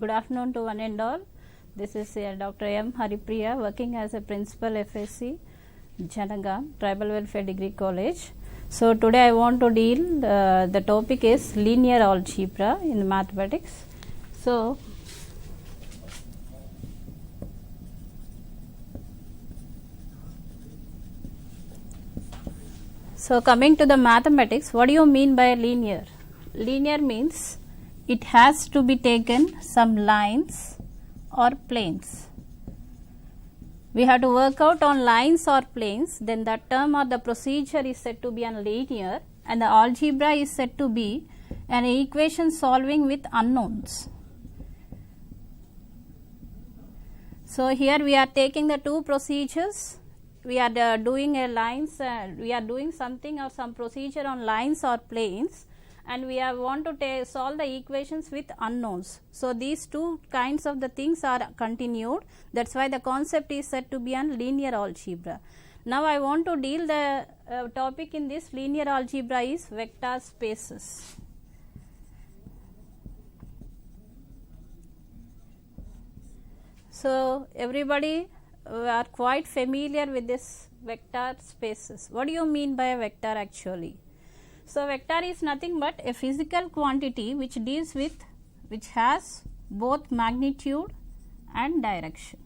Good afternoon to one and all. This is Dr. M. Haripriya, working as a principal FSC, Janagam, Tribal Welfare Degree College. So today I want to deal, the topic is linear algebra in mathematics. So coming to the mathematics, what do you mean by linear? Linear means it has to be taken some lines or planes. We have to work out on lines or planes, then that term or the procedure is said to be a linear, and the algebra is said to be an equation solving with unknowns. So here we are taking the two procedures. We are doing a lines, we are doing something or some procedure on lines or planes, and we want to solve the equations with unknowns. So these two kinds of the things are continued. That's why the concept is said to be a linear algebra. Now I want to deal the topic in this linear algebra is vector spaces. So everybody are quite familiar with this vector spaces. What do you mean by a vector actually? So vector is nothing but a physical quantity which has both magnitude and direction.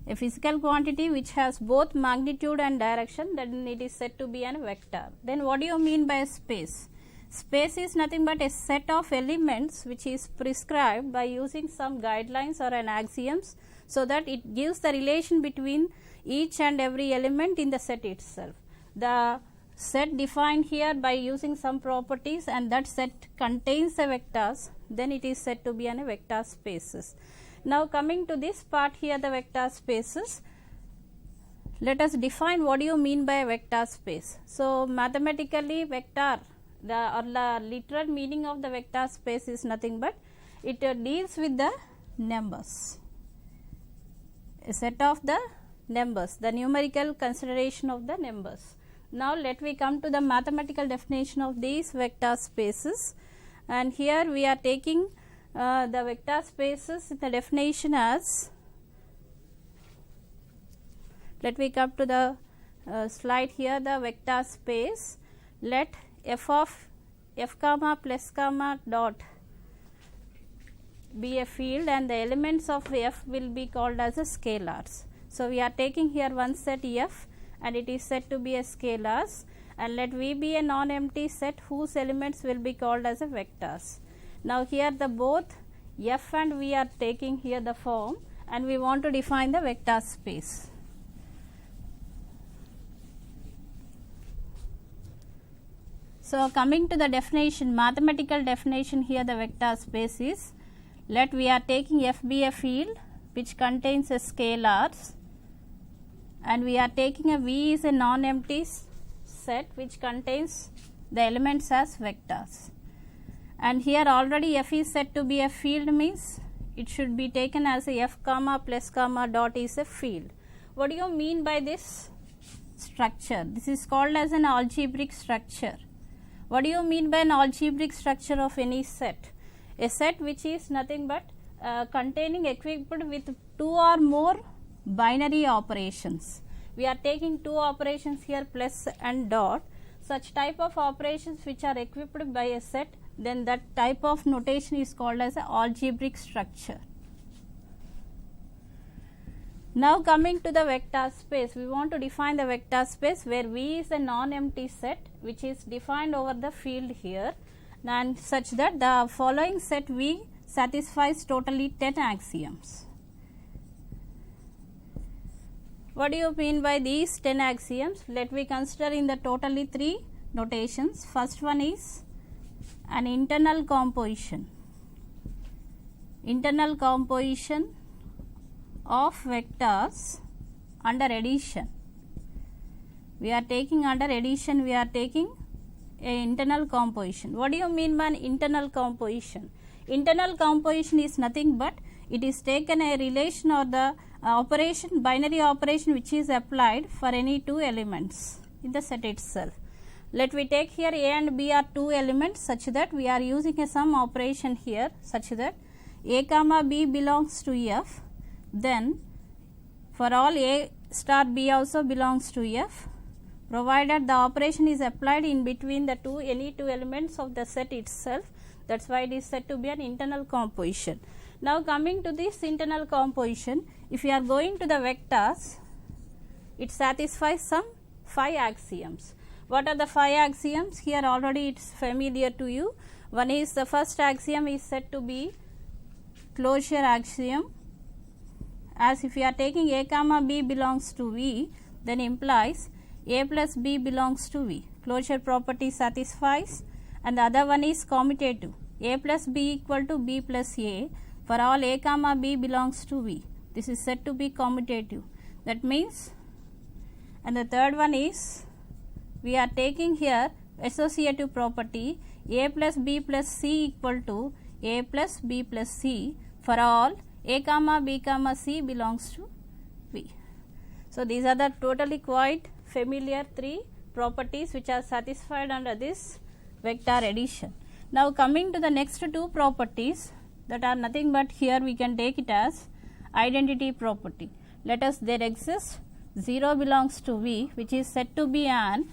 A physical quantity which has both magnitude and direction, then it is said to be a vector. Then what do you mean by a space? Space is nothing but a set of elements which is prescribed by using some guidelines or an axioms, so that it gives the relation between each and every element in the set itself. The set defined here by using some properties, and that set contains the vectors, then it is said to be a vector spaces. Now coming to this part here, the vector spaces, let us define what do you mean by a vector space. So mathematically vector, the literal meaning of the vector space is nothing but it deals with the numbers, a set of the numbers, the numerical consideration of the numbers. Now let me come to the mathematical definition of these vector spaces, and here we are taking the vector spaces in the definition as, let me come to the slide here, the vector space. Let f of f comma plus comma dot be a field, and the elements of f will be called as a scalars. So we are taking here one set f, and it is said to be a scalars, and let V be a non-empty set whose elements will be called as a vectors. Now here the both f and V are taking here the form, and we want to define the vector space. So coming to the definition, mathematical definition here, the vector space is, let we are taking f be a field which contains a scalars, and we are taking a V is a non-empty set which contains the elements as vectors. And here already f is said to be a field, means it should be taken as a f comma plus comma dot is a field. What do you mean by this structure? This is called as an algebraic structure. What do you mean by an algebraic structure of any set? A set which is nothing but containing equipped with two or more binary operations. We are taking two operations here, plus and dot. Such type of operations which are equipped by a set, then that type of notation is called as an algebraic structure. Now coming to the vector space, we want to define the vector space where V is a non-empty set which is defined over the field here, and such that the following set V satisfies totally 10 axioms. What do you mean by these 10 axioms? Let me consider in the totally 3 notations. First one is an internal composition. Internal composition of vectors under addition. We are taking under addition, we are taking a internal composition. What do you mean by an internal composition? Internal composition is nothing but it is taken a relation or the operation, binary operation which is applied for any two elements in the set itself. Let me take here A and B are two elements, such that we are using a sum operation here, such that A comma B belongs to F, then for all A star B also belongs to F, provided the operation is applied in between the any two elements of the set itself. That is why it is said to be an internal composition. Now coming to this internal composition, if you are going to the vectors, it satisfies some 5 axioms. What are the 5 axioms? Here already it is familiar to you. One is, the first axiom is said to be closure axiom, as if you are taking A comma B belongs to V, then implies A plus B belongs to V. Closure property satisfies. And the other one is commutative, A plus B equal to B plus A for all A comma B belongs to V. This is said to be commutative. That means, and the third one is, we are taking here associative property, A plus B plus C equal to A plus B plus C for all A comma B comma C belongs to V. So these are the totally quite familiar 3 properties which are satisfied under this vector addition. Now coming to the next 2 properties, that are nothing but, here we can take it as identity property. Let us, there exists 0 belongs to V, which is said to be an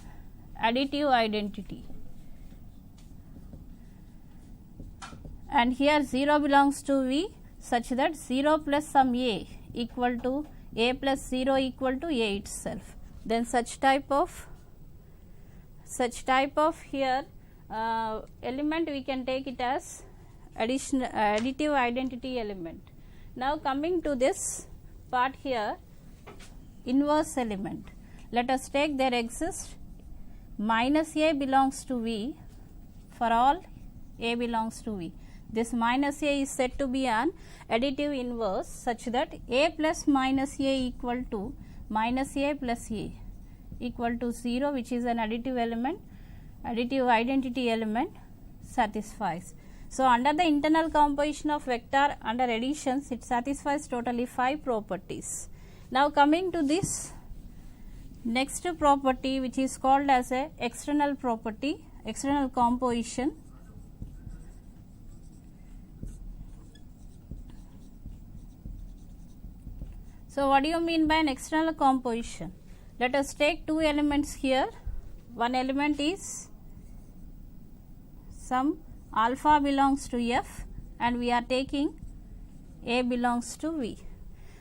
additive identity, and here 0 belongs to V such that 0 plus some A equal to A plus 0 equal to A itself. Then such type of here element we can take it as additive identity element. Now coming to this part here, inverse element. Let us take, there exists minus A belongs to V for all A belongs to V. This minus A is said to be an additive inverse such that A plus minus A equal to minus A plus A equal to 0, which is an additive element, additive identity element satisfies. So under the internal composition of vector under additions, it satisfies totally 5 properties. Now coming to this next property, which is called as a external property, external composition. So what do you mean by an external composition? Let us take 2 elements here. One element is some alpha belongs to F, and we are taking A belongs to V.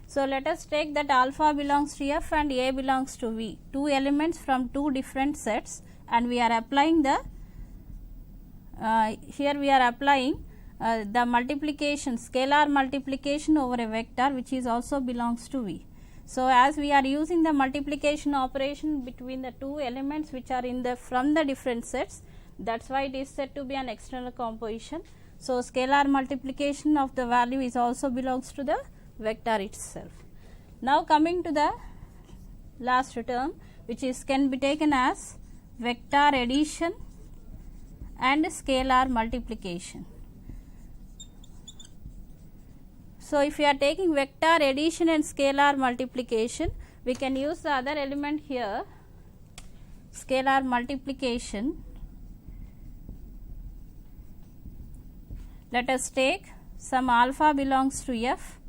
So let us take that alpha belongs to F and A belongs to V, 2 elements from 2 different sets, and we are applying the here we are applying the multiplication, scalar multiplication over a vector which is also belongs to V. So as we are using the multiplication operation between the 2 elements which are in the from the different sets, that's why it is said to be an external composition. So scalar multiplication of the value is also belongs to the vector itself. Now coming to the last term, which is can be taken as vector addition and scalar multiplication. So if we are taking vector addition and scalar multiplication, we can use the other element here, scalar multiplication. Let us take some alpha belongs to F,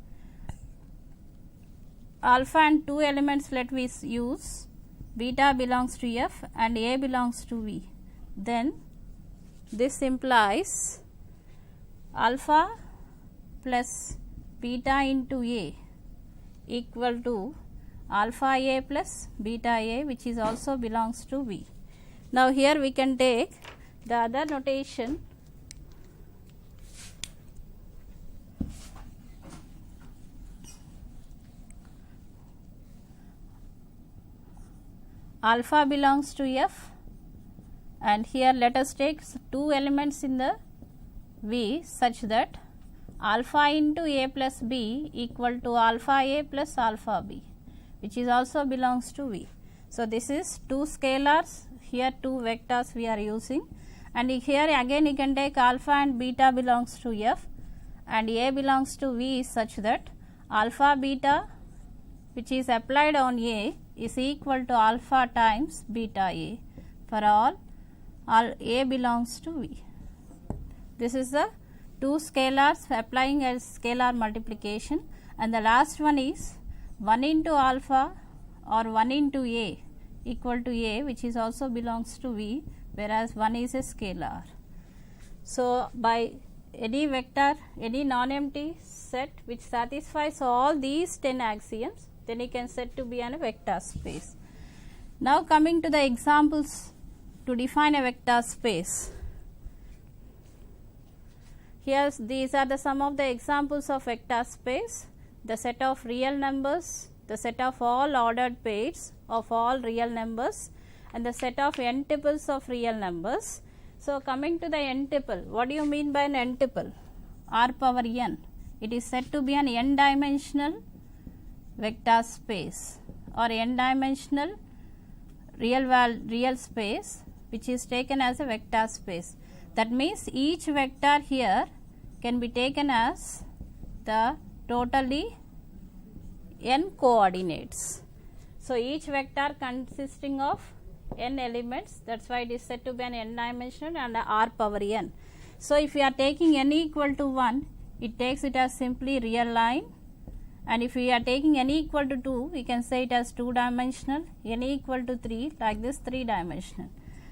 alpha and 2 elements let we use, beta belongs to F and A belongs to V. Then this implies alpha plus beta into A equal to alpha A plus beta A, which is also belongs to V. Now here we can take the other notation, alpha belongs to F, and here let us take 2 elements in the V such that alpha into A plus B equal to alpha A plus alpha B, which is also belongs to V. So this is 2 scalars, here 2 vectors we are using, and here again you can take alpha and beta belongs to F and A belongs to V such that alpha beta which is applied on A is equal to alpha times beta A for all A belongs to V. This is the two scalars applying a scalar multiplication, and the last one is 1 into alpha or 1 into a equal to a, which is also belongs to V, whereas 1 is a scalar. So, by any vector, any non-empty set which satisfies all these 10 axioms, then you can set to be a vector space. Now, coming to the examples to define a vector space. Here these are the some of the examples of vector space: the set of real numbers, the set of all ordered pairs of all real numbers, and the set of n tuples of real numbers. So, coming to the n tuple, what do you mean by an n tuple? R power n. It is said to be an n dimensional vector space or n dimensional real space which is taken as a vector space. That means each vector here can be taken as the totally n coordinates. So, each vector consisting of n elements, that is why it is said to be an n dimensional and r power n. So, if we are taking n equal to 1, it takes it as simply real line, and if we are taking n equal to 2, we can say it as 2 dimensional, n equal to 3 like this 3 dimensional.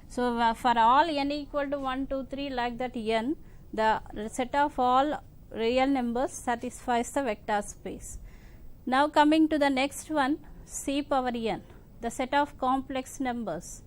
So, for all n equal to 1, 2, 3 like that n, the set of all real numbers satisfies the vector space. Now, coming to the next one, C power n, the set of complex numbers.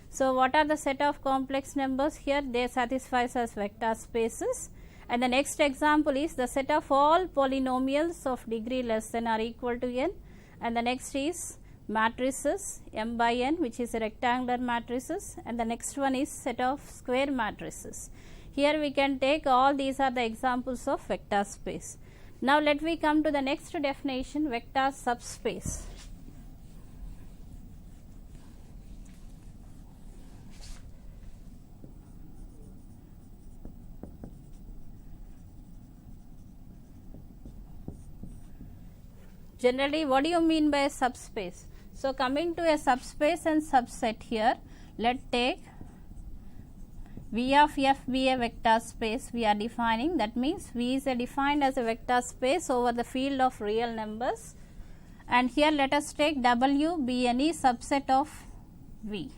So, what are the set of complex numbers? Here they satisfies as vector spaces, and the next example is the set of all polynomials of degree less than or equal to n, and the next is matrices m by n, which is a rectangular matrices, and the next one is set of square matrices. Here we can take all these are the examples of vector space. Now, let me come to the next definition, vector subspace. Generally, what do you mean by a subspace? So, coming to a subspace and subset here, let us take V of f be a vector space we are defining. That means, V is defined as a vector space over the field of real numbers, and here let us take W be any subset of V,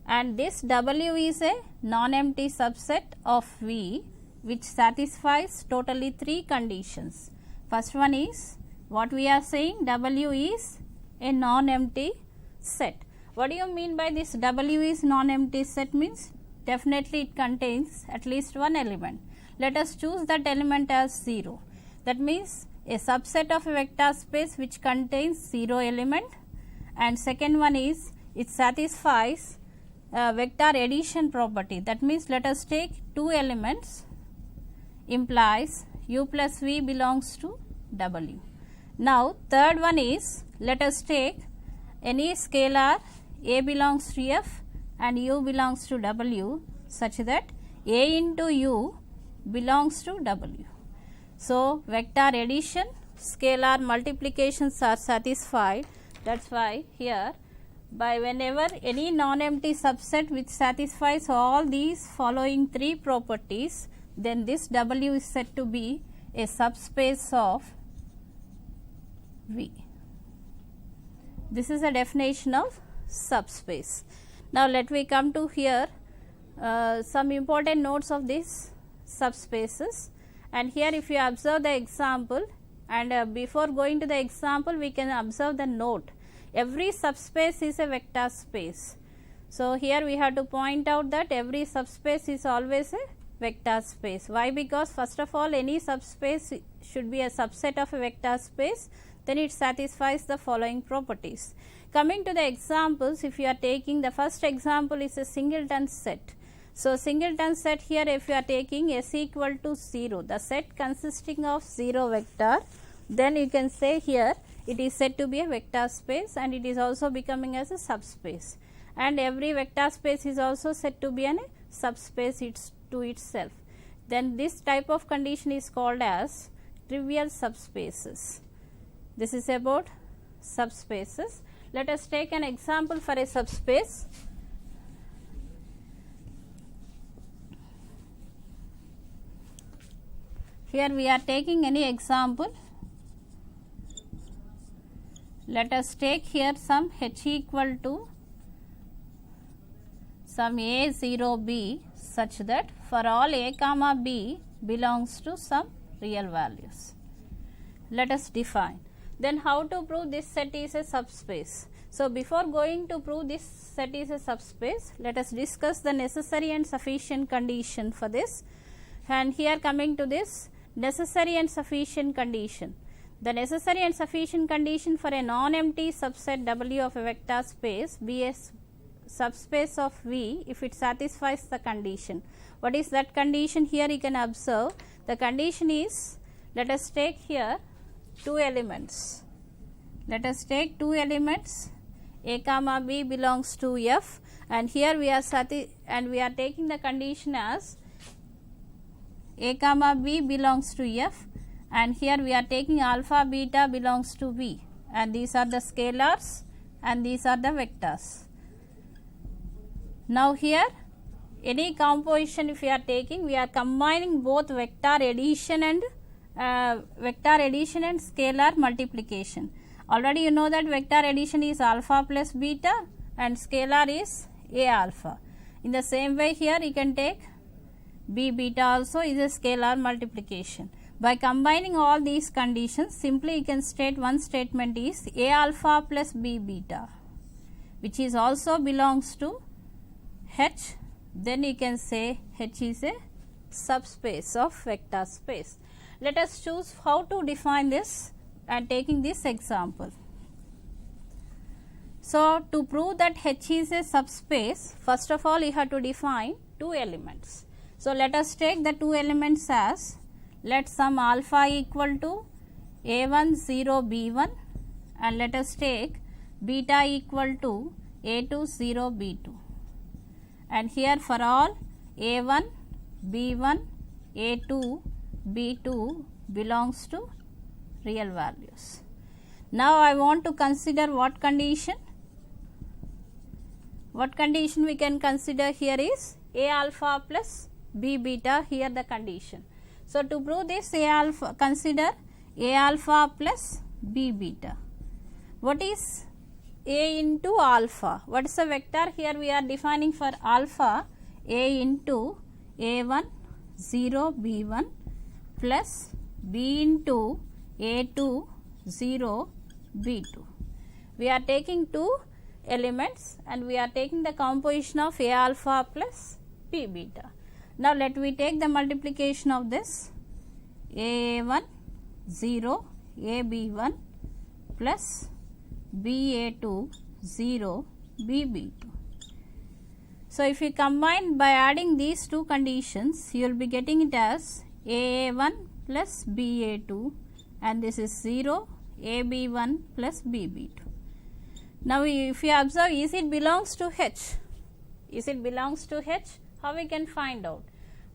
and this W is a non-empty subset of V which satisfies totally 3 conditions. First one is what we are saying, W is a non-empty set. What do you mean by this W is non-empty set? Means definitely it contains at least one element. Let us choose that element as 0. That means a subset of a vector space which contains 0 element, and second one is it satisfies vector addition property. That means let us take 2 elements, implies u plus v belongs to W. Now, third one is let us take any scalar a belongs to f and u belongs to W, such that a into u belongs to W. So, vector addition, scalar multiplications are satisfied. That is why here by whenever any non-empty subset which satisfies all these following 3 properties, then this W is said to be a subspace of V. This is a definition of subspace. Now, let me come to here some important notes of these subspaces, and here if you observe the example, and before going to the example we can observe the note. Every subspace is a vector space. So, here we have to point out that every subspace is always a vector space. Why? Because first of all any subspace should be a subset of a vector space, then it satisfies the following properties. Coming to the examples, if you are taking the first example is a singleton set. So, singleton set here if you are taking S equal to 0, the set consisting of 0 vector, then you can say here it is said to be a vector space, and it is also becoming as a subspace, and every vector space is also said to be a subspace to itself. Then this type of condition is called as trivial subspaces. This is about subspaces. Let us take an example for a subspace. Here we are taking any example. Let us take here some h equal to some a 0 b such that for all a comma b belongs to some real values. Let us define. Then how to prove this set is a subspace? So before going to prove this set is a subspace, let us discuss the necessary and sufficient condition for this. And here coming to this necessary and sufficient condition. The necessary and sufficient condition for a non-empty subset W of a vector space be a subspace of V if it satisfies the condition. What is that condition? Here you can observe the condition is, let us take here two elements. Let us take two elements, a comma b belongs to F, and here we are taking the condition as a comma b belongs to F, and here we are taking alpha beta belongs to V, and these are the scalars and these are the vectors. Now here any composition if we are taking, we are combining both vector addition and scalar multiplication. Already you know that vector addition is alpha plus beta and scalar is a alpha. In the same way here you can take b beta also is a scalar multiplication. By combining all these conditions, simply you can state one statement is a alpha plus b beta, which is also belongs to H. Then you can say H is a subspace of vector space. Let us choose how to define this and taking this example. So to prove that H is a subspace, first of all you have to define two elements. So let us take the two elements as, let some alpha equal to a1 0 b1 and let us take beta equal to a2 0 b2. And here for all a1 b1 a2 b2 belongs to real values. Now I want to consider what condition? What condition we can consider here is a alpha plus b beta, here the condition. So to prove this, a alpha, consider a alpha plus b beta. What is a into alpha? What is the vector? Here we are defining for alpha a into a1 0 b1 plus b into a2 0 b2. We are taking two elements and we are taking the composition of a alpha plus b beta. Now let me take the multiplication of this a1 0 a b1 plus ba2 0 b b2. So if you combine by adding these two conditions, you will be getting it as a1 plus ba2 and this is 0 ab1 plus bb2. Now if you observe, is it belongs to H? Is it belongs to H? How we can find out?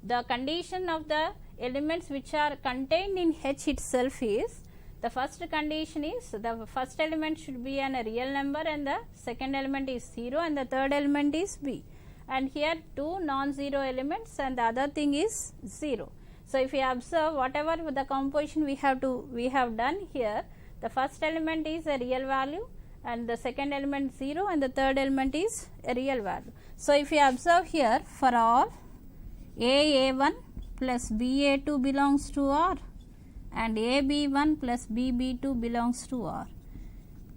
The condition of the elements which are contained in H itself is, the first condition is the first element should be a real number and the second element is 0 and the third element is b, and here two non-zero elements and the other thing is 0. So if you observe, whatever the composition we have done here, the first element is a real value and the second element 0 and the third element is a real value. So if you observe here, for all a1 plus ba2 belongs to R and ab1 plus bb2 belongs to R.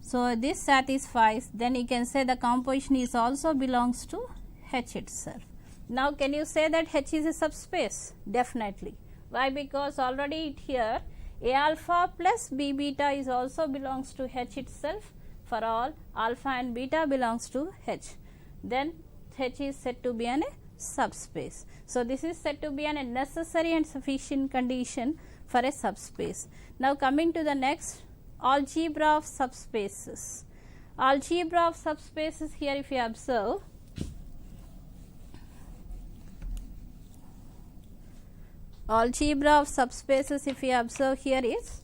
So this satisfies, then you can say the composition is also belongs to H itself. Now can you say that H is a subspace? Definitely. Why? Because already here a alpha plus b beta is also belongs to H itself. For all alpha and beta belongs to H, then H is said to be a subspace. So this is said to be a necessary and sufficient condition for a subspace. Now coming to the next, algebra of subspaces. Algebra of subspaces, here if you observe, algebra of subspaces if you observe here is,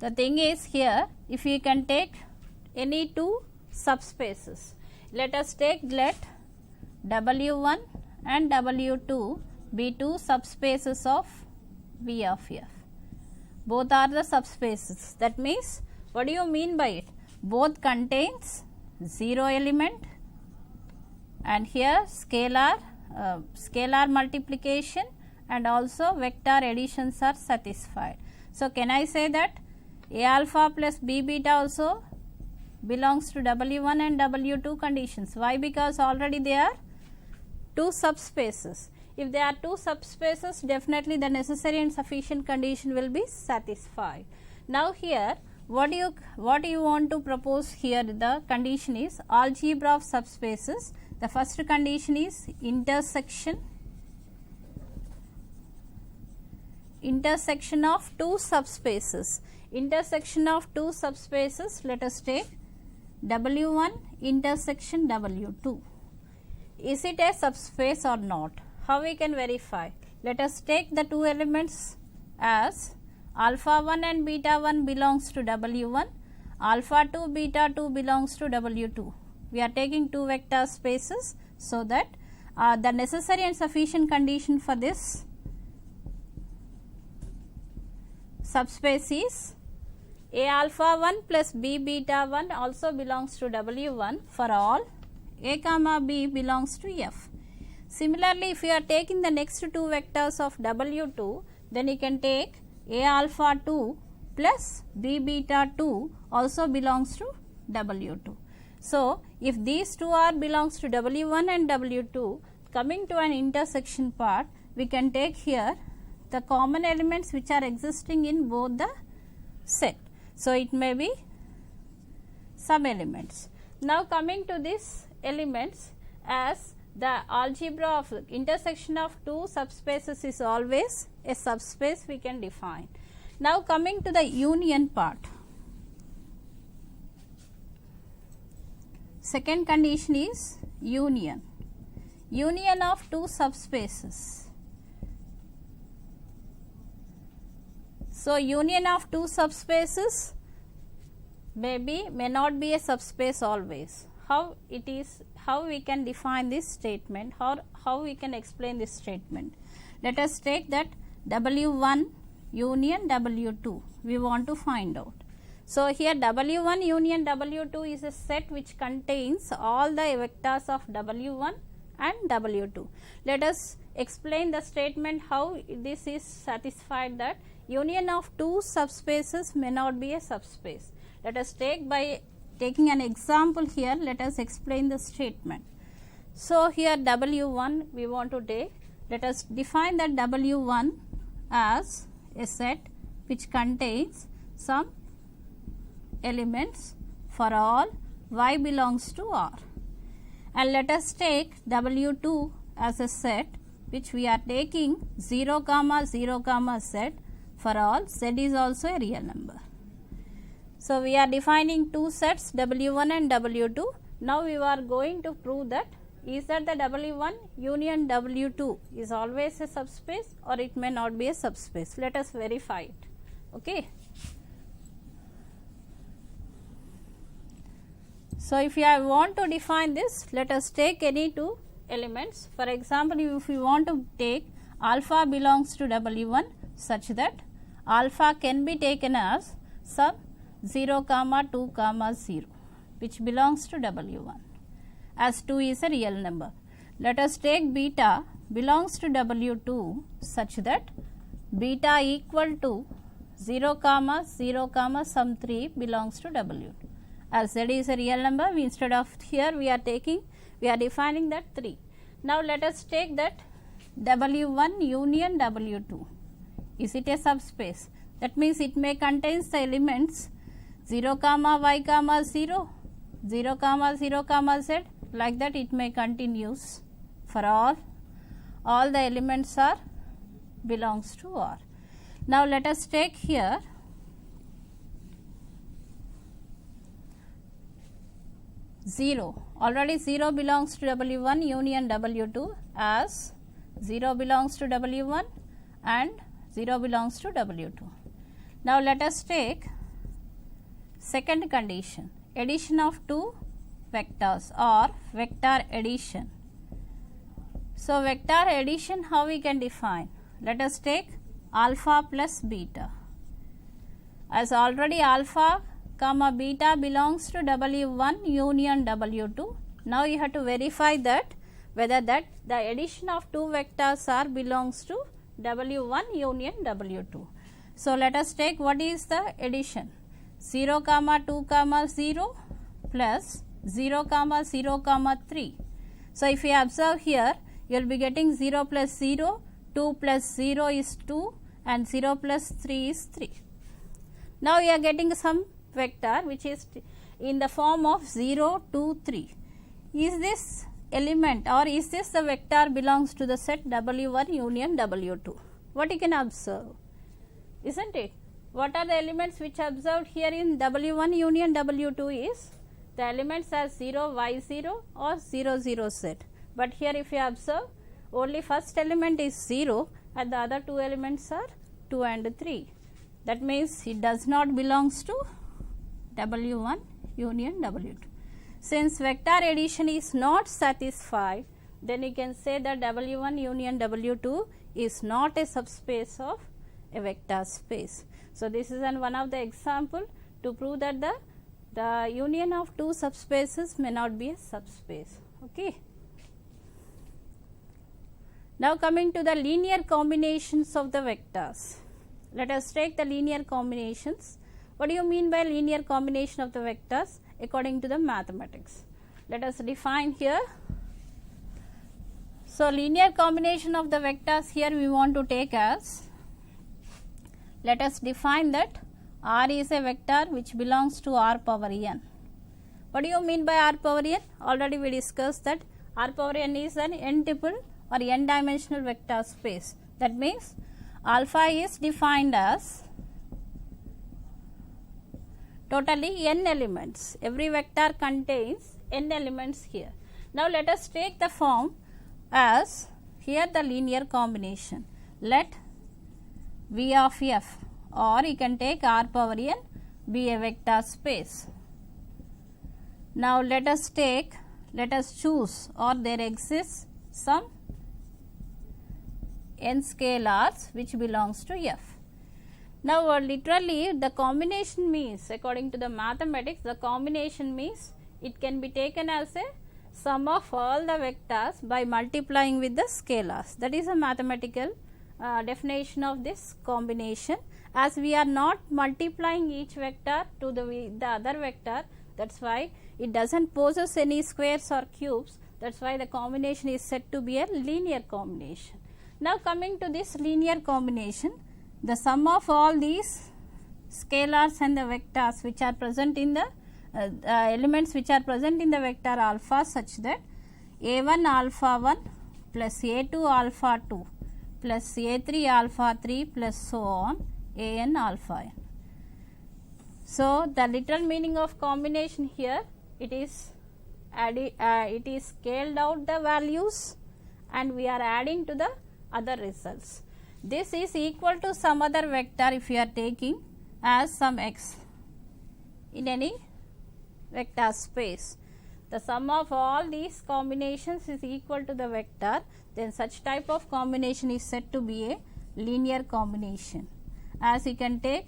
the thing is here, if you can take any two subspaces, let us take, let W1 and W2 be two subspaces of V of F. Both are the subspaces. That means, what do you mean by it? Both contains 0 element, and here scalar multiplication and also vector additions are satisfied. So, can I say that A alpha plus B beta also belongs to W1 and W2 conditions? Why? Because already they are two subspaces. If they are two subspaces, definitely the necessary and sufficient condition will be satisfied. Now, here what do you want to propose here? The condition is algebra of subspaces. The first condition is intersection of two subspaces. Intersection of two subspaces, let us take W1 intersection W2. Is it a subspace or not? How we can verify? Let us take the two elements as alpha 1 and beta 1 belongs to W1, alpha 2 beta 2 belongs to W2. We are taking two vector spaces, so that the necessary and sufficient condition for this subspace is A alpha 1 plus B beta 1 also belongs to W1 for all A comma B belongs to F. Similarly, if you are taking the next two vectors of W2, then you can take A alpha 2 plus B beta 2 also belongs to W2. So, if these two are belongs to W1 and W2, coming to an intersection part, we can take here the common elements which are existing in both the set. So, it may be some elements. Now, coming to these elements, as the algebra of intersection of two subspaces is always a subspace, we can define. Now, coming to the union part. Second condition is union of two subspaces. So, union of two subspaces may not be a subspace always. How it is? How we can define this statement? How we can explain this statement? Let us take that W1 union W2. We want to find out. So, here W1 union W2 is a set which contains all the vectors of W1 and W2. Let us explain the statement how this is satisfied, that union of two subspaces may not be a subspace. Let us take by taking an example here, let us explain the statement. So, here W1 we want to take, let us define that W1 as a set which contains some elements for all y belongs to R, and let us take W2 as a set which we are taking 0 comma 0 comma z for all z is also a real number. So, we are defining two sets W1 and W2. Now, we are going to prove that is that the W1 union W2 is always a subspace or it may not be a subspace. Let us verify it. Okay. So, if you want to define this, let us take any two elements. For example, if we want to take alpha belongs to W1 such that alpha can be taken as some 0 comma 2 comma 0 which belongs to W1, as 2 is a real number. Let us take beta belongs to W2 such that beta equal to 0 comma 0 comma some 3 belongs to W2. As z is a real number, instead of here we are defining that 3. Now, let us take that W1 union W2. Is it a subspace? That means it may contains the elements 0 comma y comma 0, 0 comma 0 comma z, like that it may continues for all the elements are belongs to R. Now, let us take here zero. Already 0 belongs to W1 union W2, as 0 belongs to W1 and 0 belongs to W2. Now, let us take second condition, addition of two vectors or vector addition. So vector addition, how we can define? Let us take alpha plus beta. As already alpha comma beta belongs to W1 union W2. Now you have to verify that whether that the addition of two vectors are belongs to W1 union W2. So let us take what is the addition? 0 comma 2 comma 0 plus 0 comma 0 comma 3. So if you observe here, you will be getting 0 plus 0, 2 plus 0 is 2 and 0 plus 3 is 3. Now you are getting some vector which is in the form of 0, 2, 3. Is this element or is this the vector belongs to the set W1 union W2? What you can observe, isn't it? What are the elements which are observed here in W1 union W2 is the elements are 0, y0 or 0, 0 set. But here if you observe, only first element is 0 and the other two elements are 2 and 3. That means it does not belongs to W1 union W2. Since vector addition is not satisfied, then you can say that W1 union W2 is not a subspace of a vector space. So this is one of the example to prove that the union of two subspaces may not be a subspace. Okay. Now coming to the linear combinations of the vectors. Let us take the linear combinations. What do you mean by linear combination of the vectors according to the mathematics? Let us define here. So linear combination of the vectors here we want to take as, let us define that R is a vector which belongs to R power n. What do you mean by R power n? Already we discussed that R power n is an n-tuple or n-dimensional vector space. That means alpha is defined as totally n elements. Every vector contains n elements here. Now let us take the form as here the linear combination. Let V of f, or you can take R power n, be a vector space. Now let us choose, or there exists some n scalars which belongs to f. Now literally the combination means, according to the mathematics, the combination means it can be taken as a sum of all the vectors by multiplying with the scalars. That is a mathematical definition of this combination. As we are not multiplying each vector to the other vector, that's why it doesn't possess any squares or cubes. That's why the combination is said to be a linear combination. Now coming to this linear combination, the sum of all these scalars and the vectors which are present in the elements which are present in the vector alpha, such that a1 alpha 1 plus a2 alpha 2 plus a3 alpha 3 plus so on an alpha n. So the literal meaning of combination here, it is scaled out the values and we are adding to the other results. This is equal to some other vector if you are taking as some x in any vector space. The sum of all these combinations is equal to the vector, then such type of combination is said to be a linear combination. As you can take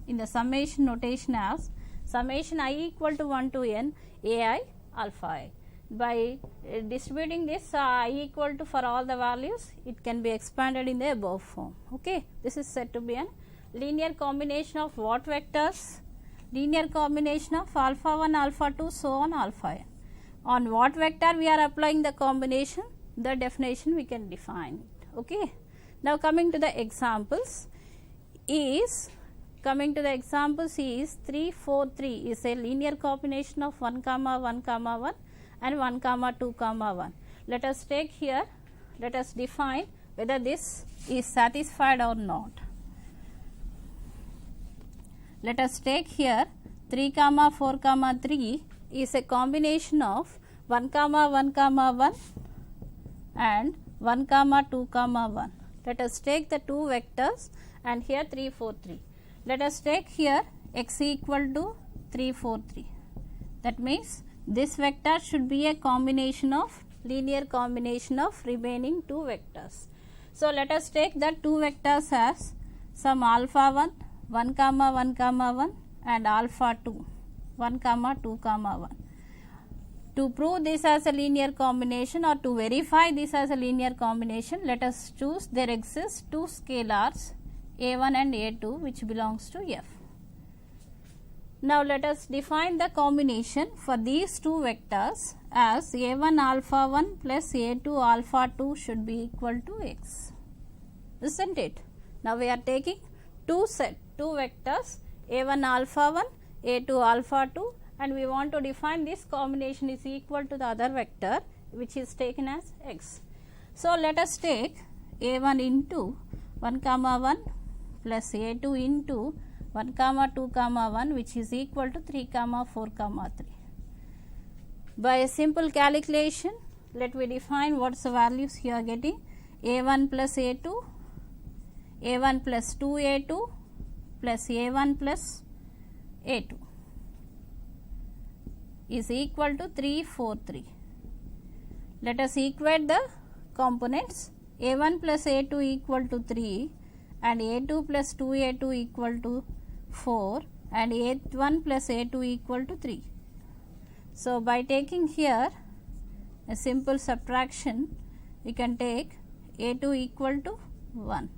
in the summation notation as summation I equal to 1 to n ai alpha I. By distributing this I equal to for all the values, it can be expanded in the above form. Okay. This is said to be a linear combination of what vectors? Linear combination of alpha 1, alpha 2, so on alpha n. On what vector we are applying the combination, the definition we can define it. Okay. Now coming to the examples is 3, 4, 3 is a linear combination of 1 comma 1 comma 1 and 1 comma 2 comma 1. Let us take here, let us define whether this is satisfied or not. Let us take here 3 comma 4 comma 3 is a combination of 1 comma 1 comma 1 and 1 comma 2 comma 1. Let us take the two vectors and here 3, 4, 3. Let us take here x equal to 3, 4, 3. That means this vector should be a combination of linear combination of remaining two vectors. So let us take the two vectors as some alpha 1, 1 comma 1 comma 1 and alpha 2, 1 comma 2 comma 1. To prove this as a linear combination or to verify this as a linear combination, let us choose there exist two scalars a1 and a2 which belongs to F. Now let us define the combination for these two vectors as a1 alpha 1 plus a2 alpha 2 should be equal to x, isn't it? Now we are taking two vectors a1 alpha 1, a2 alpha 2, and we want to define this combination is equal to the other vector which is taken as x. So let us take a1 into 1 comma 1 plus a2 into 1 comma 2 comma 1 which is equal to 3 comma 4 comma 3. By a simple calculation, let me define what's the values you are getting. a1 plus a2, a1 plus 2a2 plus a1 plus a2 is equal to 3, 4, 3. Let us equate the components. a1 plus a2 equal to 3 and a2 plus 2a2 equal to 4 and a1 plus a2 equal to 3. So by taking here a simple subtraction, we can take a2 equal to 1.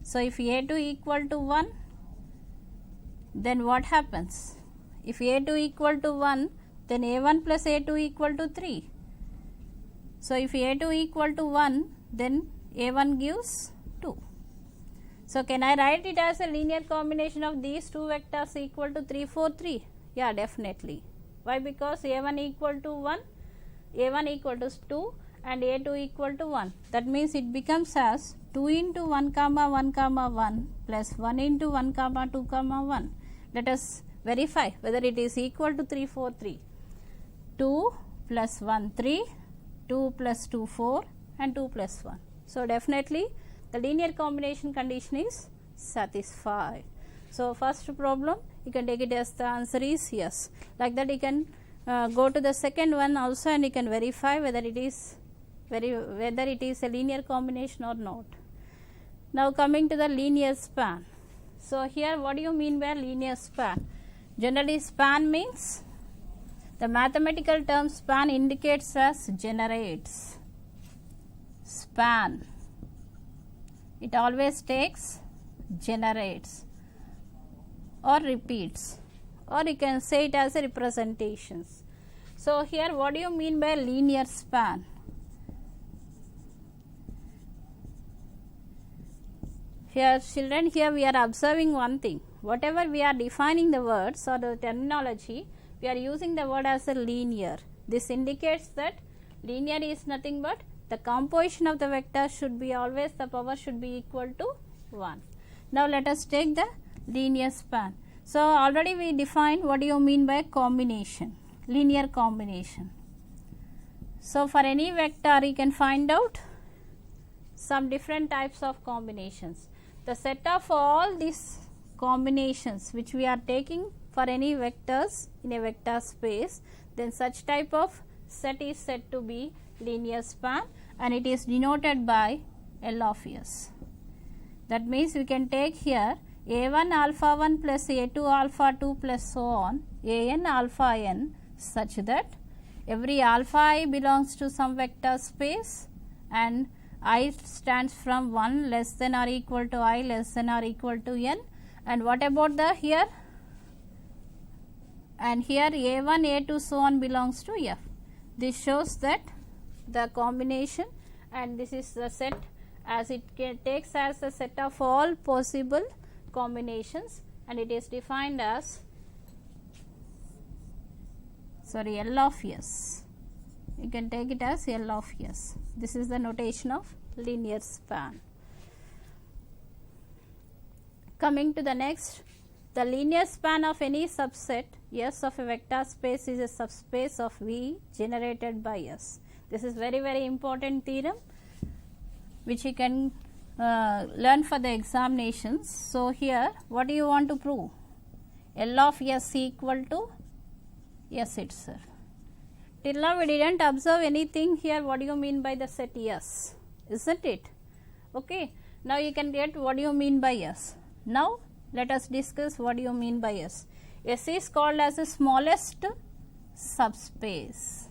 So if a2 equal to 1, then what happens? If a2 equal to 1, then a1 plus a2 equal to 3. So if a2 equal to 1, then a1 gives 2. So can I write it as a linear combination of these two vectors equal to 3, 4, 3? Yeah, definitely. Why? Because a1 equal to 1, a1 equal to 2 and a2 equal to 1. That means it becomes as 2 into 1 comma 1 comma 1 plus 1 into 1 comma 2 comma 1. Let us verify whether it is equal to 3, 4, 3. 2 plus 1 3, 2 plus 2 4 and 2 plus 1. So definitely the linear combination condition is satisfied. So first problem you can take it as the answer is yes. Like that you can go to the second one also and you can verify whether it is a linear combination or not. Now coming to the linear span. So here what do you mean by linear span? Generally span means the mathematical term span indicates as generates. Span. It always takes generates or repeats, or you can say it as a representations. So here what do you mean by linear span? Here children, here we are observing one thing. Whatever we are defining the words or the terminology, we are using the word as a linear. This indicates that linear is nothing but the composition of the vector should be always the power should be equal to 1. Now let us take the linear span. So already we defined what do you mean by combination, linear combination. So for any vector you can find out some different types of combinations. The set of all these combinations which we are taking for any vectors in a vector space, then such type of set is said to be linear span and it is denoted by L of S. That means we can take here a1 alpha 1 plus a2 alpha 2 plus so on an alpha n such that every alpha I belongs to some vector space and I stands from 1 less than or equal to I less than or equal to n. And what about the here? And here a1 a2 so on belongs to F. This shows that the combination, and this is the set as it takes as the set of all possible combinations and it is defined as L of S. You can take it as L of S. This is the notation of linear span. Coming to the next, the linear span of any subset S of a vector space is a subspace of V generated by S. This is very, very important theorem which you can learn for the examinations. So here what do you want to prove? L of S equal to S itself. Till now we didn't observe anything here. What do you mean by the set S? Isn't it? Okay. Now you can get what do you mean by S. Now let us discuss what do you mean by S. S is called as the smallest subspace.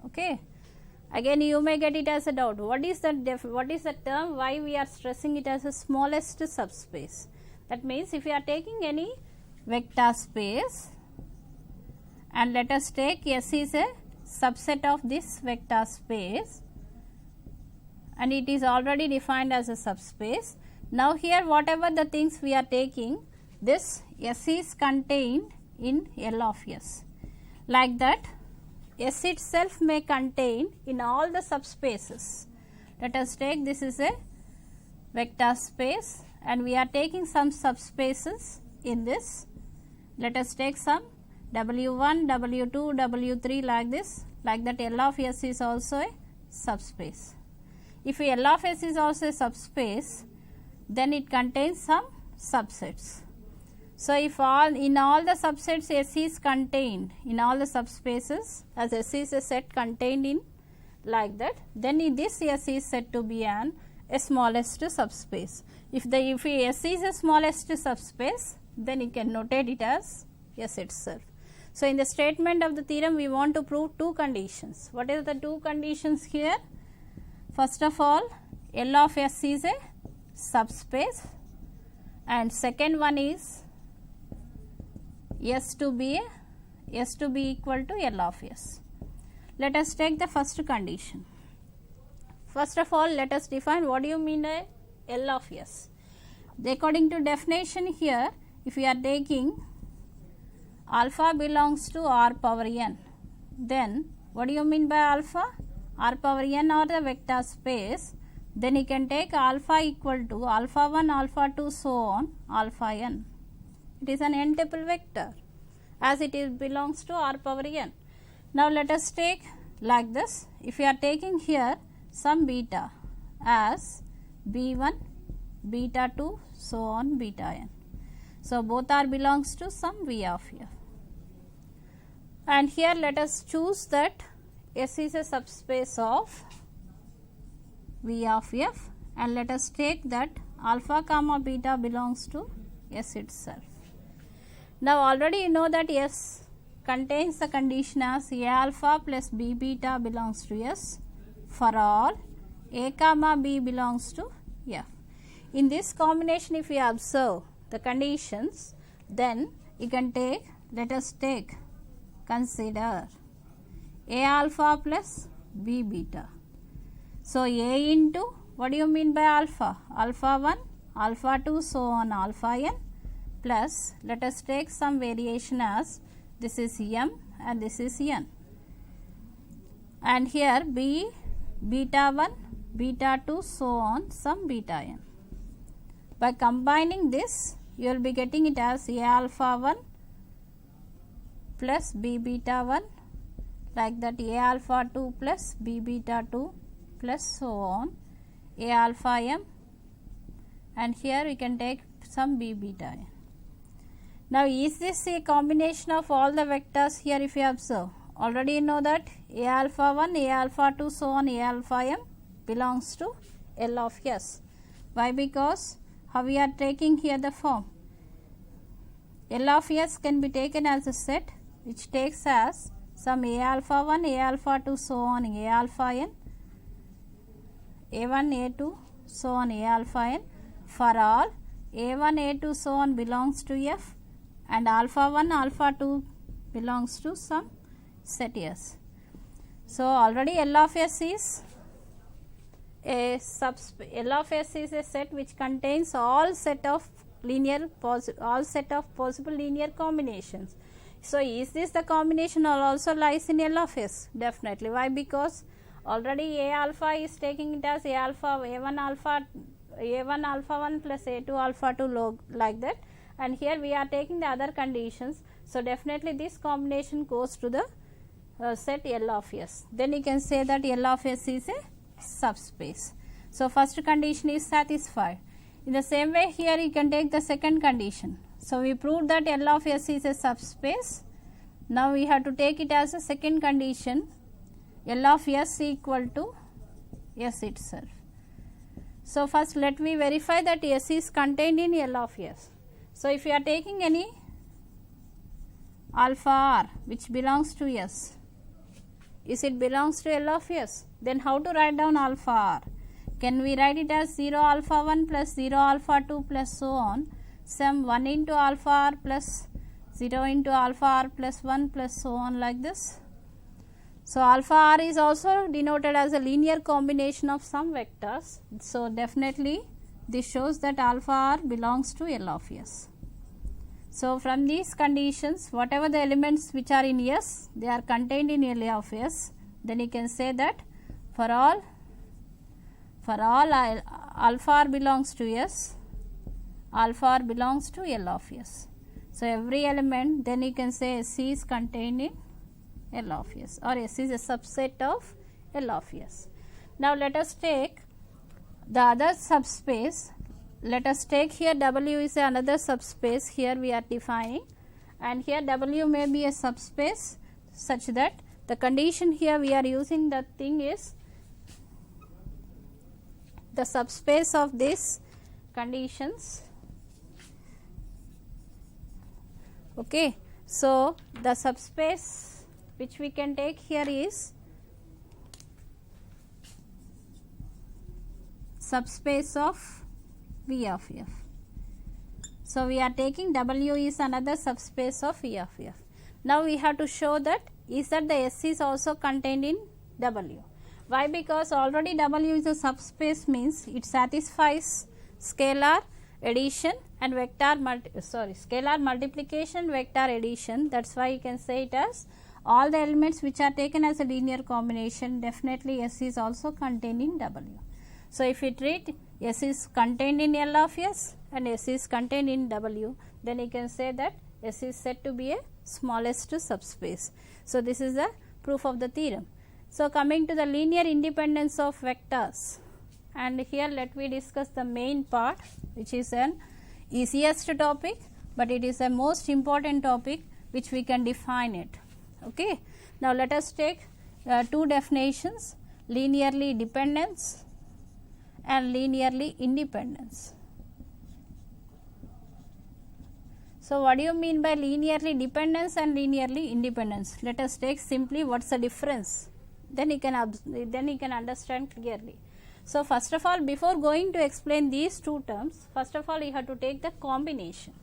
Okay. Again you may get it as a doubt. What is the term why we are stressing it as a smallest subspace? That means if you are taking any vector space and let us take S is a subset of this vector space and it is already defined as a subspace. Now here whatever the things we are taking, this S is contained in L of S. Like that S itself may contain in all the subspaces. Let us take this is a vector space and we are taking some subspaces in this. Let us take some W1, W2, W3 like this. Like that L of S is also a subspace. If L of S is also a subspace, then it contains some subsets. So if in all the subsets S is contained in all the subspaces, as S is a set contained in like that, then this S is said to be a smallest subspace. If S is a smallest subspace, then you can notate it as S itself. So in the statement of the theorem we want to prove two conditions. What is the two conditions here? First of all, L of S is a subspace and second one is S to be equal to L of S. Let us take the first condition. First of all, let us define what do you mean by L of S. According to definition here, if we are taking alpha belongs to R power n, then what do you mean by alpha? R power n or the vector space, then you can take alpha equal to alpha 1, alpha 2, so on, alpha n. It is an n-tuple vector as it belongs to R power n. Now let us take like this. If we are taking here some beta as b1, beta 2, so on beta n. So both are belongs to some V of f. And here let us choose that S is a subspace of V of f and let us take that alpha comma beta belongs to S itself. Now already you know that S contains the condition as A alpha plus B beta belongs to S for all A comma B belongs to F. In this combination if we observe the conditions, then you can take, let us take, consider A alpha plus B beta. So A into, what do you mean by alpha? Alpha 1, alpha 2, so on alpha n, plus let us take some variation as this is m and this is n. And here B, beta 1, beta 2, so on some beta n. By combining this, you will be getting it as A alpha 1 plus B beta 1, like that A alpha 2 plus B beta 2 plus so on A alpha m, and here we can take some B beta n. Now is this a combination of all the vectors here if you observe? Already you know that A alpha 1, A alpha 2, so on A alpha m belongs to L of S. Why? Because how we are taking here the form. L of S can be taken as a set which takes as some A alpha 1, A alpha 2, so on A alpha n, A1, A2, so on A alpha n for all A1, A2, so on belongs to F and alpha 1, alpha 2 belongs to some set S. So already L of S is a set which contains all set of possible linear combinations. So is this the combination or also lies in L of S? Definitely. Why? Because already A alpha is taking it as A alpha, A1 alpha 1 plus A2 alpha 2 log, like that, and here we are taking the other conditions. So definitely this combination goes to the set L of S. Then you can say that L of S is a subspace. So first condition is satisfied. In the same way here you can take the second condition. So we proved that L of S is a subspace. Now we have to take it as a second condition, L of S equal to S itself. So first let me verify that S is contained in L of S. So if you are taking any alpha r which belongs to S, is it belongs to L of S? Then how to write down alpha r? Can we write it as 0 alpha 1 plus 0 alpha 2 plus so on, sum 1 into alpha r plus 0 into alpha r plus 1 plus so on like this? So alpha r is also denoted as a linear combination of some vectors. So definitely this shows that alpha r belongs to L of S. So from these conditions, whatever the elements which are in S, they are contained in L of S. Then you can say that for all alpha r belongs to S, alpha r belongs to L of S. So every element, then you can say S is contained in L of S, or S is a subset of L of S. Now let us take the other subspace. Let us take here W is another subspace, here we are defining, and here W may be a subspace such that the condition here we are using, the thing is the subspace of these conditions. Okay, so the subspace which we can take here is subspace of V of F. So we are taking W is another subspace of V of F. Now we have to show that is that the S is also contained in W. Why? Because already W is a subspace, means it satisfies scalar addition and scalar multiplication, vector addition. That's why you can say it as all the elements which are taken as a linear combination, definitely S is also contained in W. So if we treat S is contained in L of S and S is contained in W, then you can say that S is said to be a smallest subspace. So this is the proof of the theorem. So coming to the linear independence of vectors, and here let me discuss the main part, which is an easiest topic, but it is a most important topic which we can define it. Okay. Now let us take two definitions, linearly dependence and linearly independence. So what do you mean by linearly dependence and linearly independence? Let us take simply what's the difference, then you can understand clearly. So first of all, before going to explain these two terms, first of all you have to take the combination.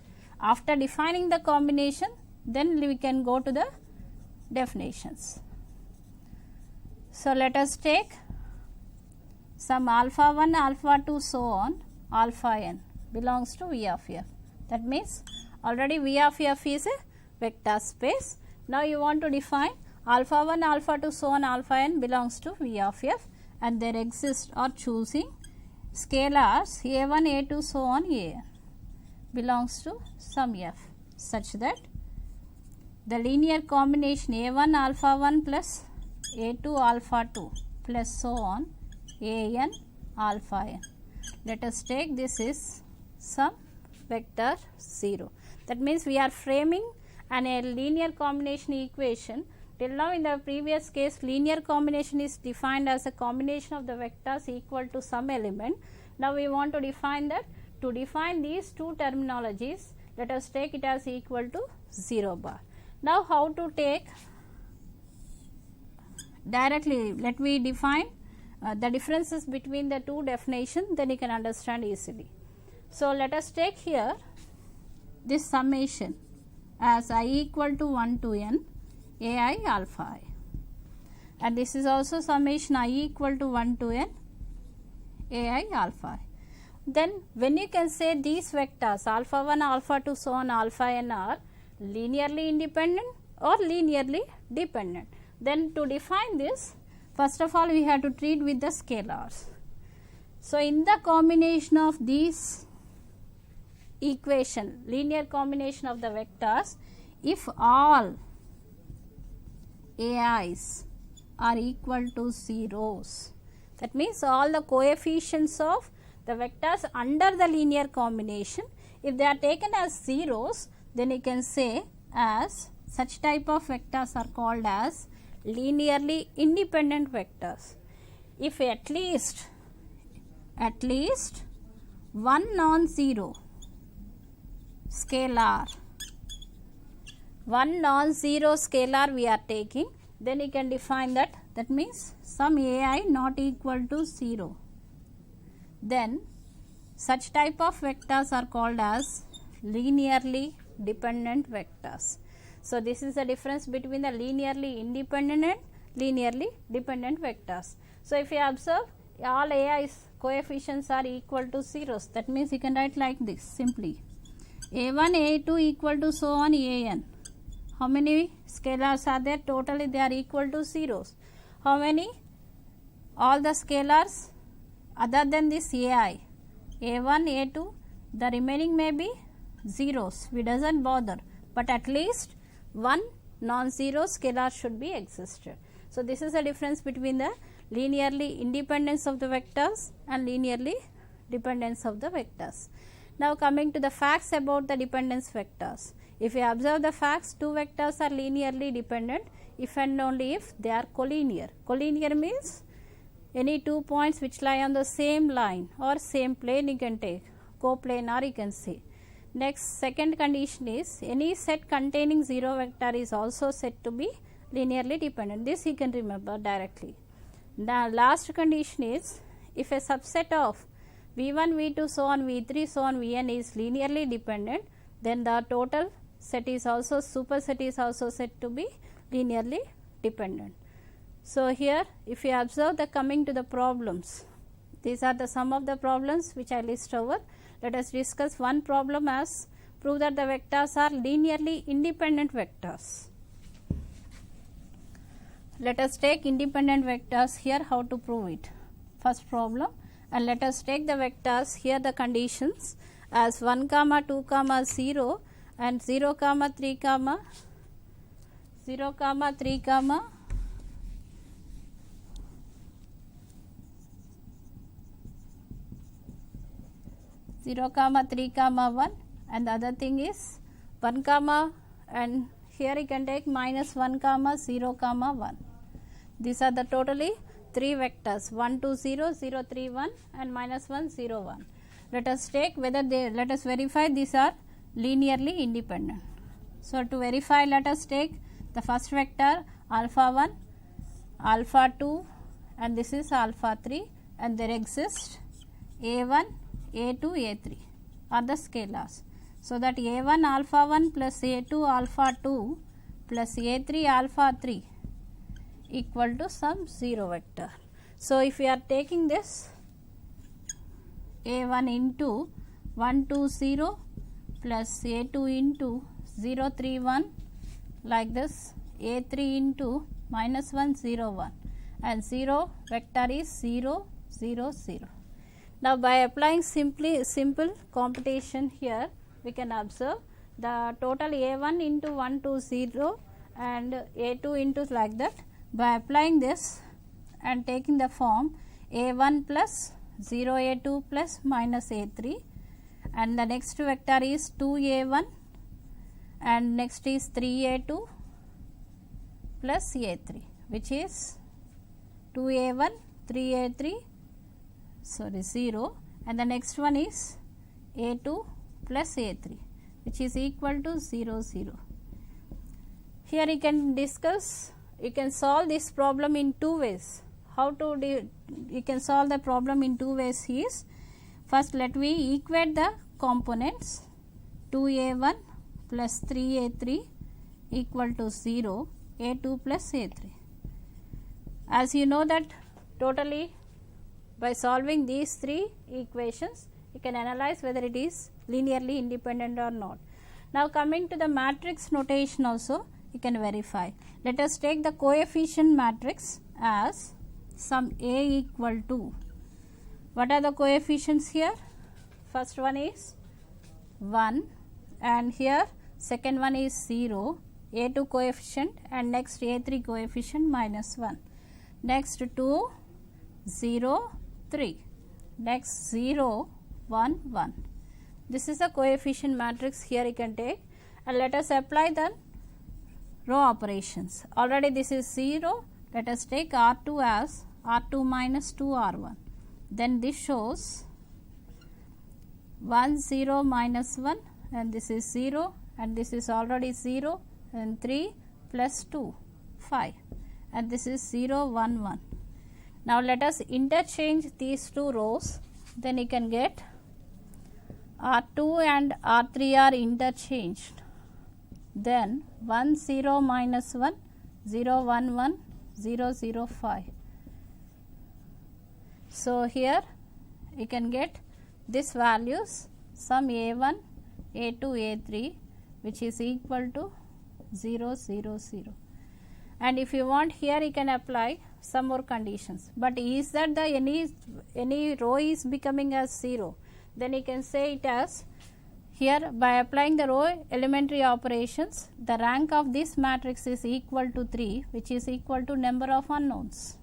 After defining the combination, then we can go to the definitions. So let us take some alpha 1, alpha 2, so on, alpha n belongs to V of F. That means already V of F is a vector space. Now you want to define alpha 1, alpha 2, so on, alpha n belongs to V of F, and there exists or choosing scalars a1, a2, so on, an belongs to some F, such that the linear combination a1 alpha 1 plus a2 alpha 2 plus so on, an alpha n. Let us take this is some vector 0. That means we are framing a linear combination equation. Till now in the previous case, linear combination is defined as a combination of the vectors equal to some element. Now we want to define that. To define these two terminologies, let us take it as equal to 0 bar. Now how to take directly, let me define the differences between the two definitions, then you can understand easily. So let us take here this summation as I equal to 1 to n ai alpha I, and this is also summation I equal to 1 to n ai alpha I. Then when you can say these vectors alpha 1, alpha 2, so on, alpha n are linearly independent or linearly dependent, then to define this, first of all we have to treat with the scalars. So in the combination of these equation, linear combination of the vectors, if all ai's are equal to zeros, that means all the coefficients of the vectors under the linear combination, If they are taken as zeros, then you can say as such type of vectors are called as linearly independent vectors. If at least one non-zero scalar we are taking, then you can define that means some ai not equal to 0, then such type of vectors are called as linearly dependent vectors. So this is the difference between the linearly independent and linearly dependent vectors. So if you observe, all ai's coefficients are equal to zeros, that means you can write like this simply: a1 a2 equal to so on an. How many scalars are there? Totally they are equal to zeros. How many? All the scalars other than this ai, a1 a2, the remaining may be zeros, we doesn't bother, but at least one non-zero scalar should be existed. So this is the difference between the linearly independence of the vectors and linearly dependence of the vectors. Now coming to the facts about the dependence vectors. If you observe the facts, two vectors are linearly dependent if and only if they are collinear. Collinear means any 2 points which lie on the same line or same plane you can take, coplanar you can say. Next, second condition is any set containing 0 vector is also said to be linearly dependent. This you can remember directly. The last condition is if a subset of v1, v2, so on v3, so on vn is linearly dependent, then the total set is also, superset is also said to be linearly dependent. So here if you observe the coming to the problems, these are the some of the problems which I list over. Let us discuss one problem as prove that the vectors are linearly independent vectors. Let us take independent vectors here, how to prove it. First problem, and let us take the vectors here, the conditions as 1, 2, 0 and 0, 3, 0, 3, 0, 3, 1, and the other thing is 1, and here you can take minus 1, 0, 1. These are the totally 3 vectors 1, 2, 0, 0, 3, 1 and minus 1, 0, 1. Let us take whether they, let us verify these are linearly independent. So to verify, let us take the first vector alpha 1, alpha 2 and this is alpha 3, and there exists a1, a2, a3 are the scalars. So that a1 alpha 1 plus a2 alpha 2 plus a3 alpha 3 equal to some 0 vector. So if we are taking this a1 into 1, 2, 0 plus a2 into 0, 3, 1 like this, a3 into minus 1, 0, 1 and 0 vector is 0, 0, 0. Now by applying simple computation here, we can observe the total a1 into 1, 2, 0 and a2 into like that. By applying this and taking the form a1 plus 0 a2 plus minus a3, and the next vector is 2a1 and next is 3a2 plus a3, which is 2a1 3a3 0, and the next one is a2 plus a3, which is equal to 0, 0. Here you can discuss, you can solve this problem in two ways. How to you can solve the problem in two ways is, first let me equate the components 2a1 plus 3a3 equal to 0, a2 plus a3. As you know that totally by solving these three equations, you can analyze whether it is linearly independent or not. Now coming to the matrix notation also, you can verify. Let us take the coefficient matrix as some a equal to, what are the coefficients here? First one is 1 and here second one is 0, a2 coefficient and next a3 coefficient minus 1. Next 2, 0, 3, next 0, 1, 1. This is a coefficient matrix. Here you can take, and let us apply the row operations. Already this is 0. Let us take R2 as R2 minus 2R1. Then this shows 1 0 minus 1, and this is 0, and this is already 0, and 3 plus 2 5, and this is 0 1 1. Now let us interchange these two rows. Then you can get R2 and R3 are interchanged. Then 1 0 minus 1 0 1 1 0 0 5. So here you can get this values, sum A1, A2, A3, which is equal to 0 0 0. And if you want, here you can apply some more conditions. But is that the any row is becoming as 0? Then you can say it as, here by applying the row elementary operations, the rank of this matrix is equal to 3, which is equal to number of unknowns.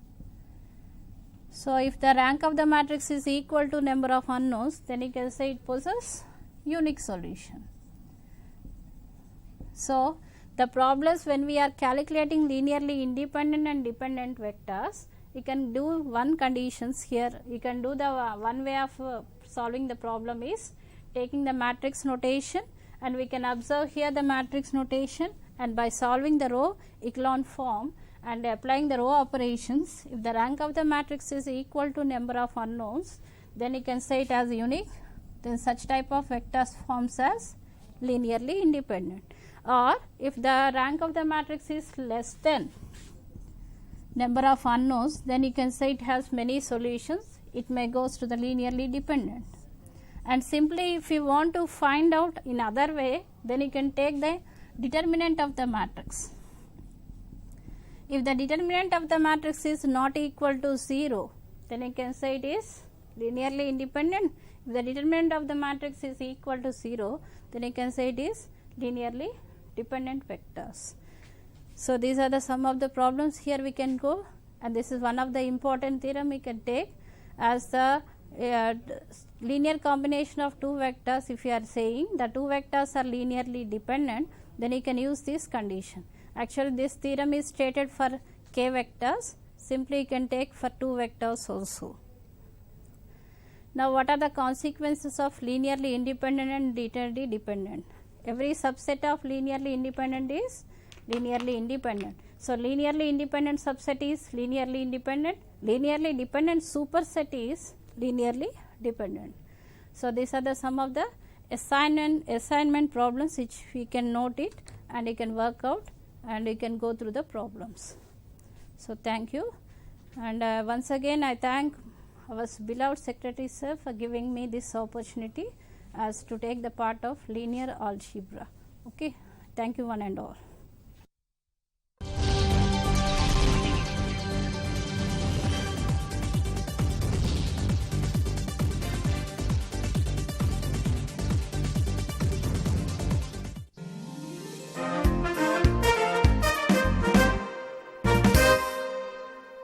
So if the rank of the matrix is equal to number of unknowns, then you can say it possesses unique solution. So the problems when we are calculating linearly independent and dependent vectors, you can do one conditions here. You can do the one way of solving the problem is taking the matrix notation, and we can observe here the matrix notation, and by solving the row echelon form and applying the row operations, if the rank of the matrix is equal to number of unknowns, then you can say it as unique. Then such type of vectors forms as linearly independent. Or if the rank of the matrix is less than number of unknowns, then you can say it has many solutions. It may goes to the linearly dependent. And simply if you want to find out in other way, then you can take the determinant of the matrix. If the determinant of the matrix is not equal to 0, then you can say it is linearly independent. If the determinant of the matrix is equal to 0, then you can say it is linearly dependent vectors. So these are the some of the problems here we can go, and this is one of the important theorem we can take as the linear combination of two vectors. If you are saying the two vectors are linearly dependent, then you can use this condition. Actually this theorem is stated for k vectors, simply you can take for two vectors also. Now what are the consequences of linearly independent and linearly dependent? Every subset of linearly independent is linearly independent. So linearly independent subset is linearly independent, linearly dependent superset is linearly dependent. So these are the some of the assignment problems which we can note it, and you can work out, and you can go through the problems. So thank you, and once again I thank our beloved secretary sir for giving me this opportunity as to take the part of linear algebra. Okay, thank you one and all.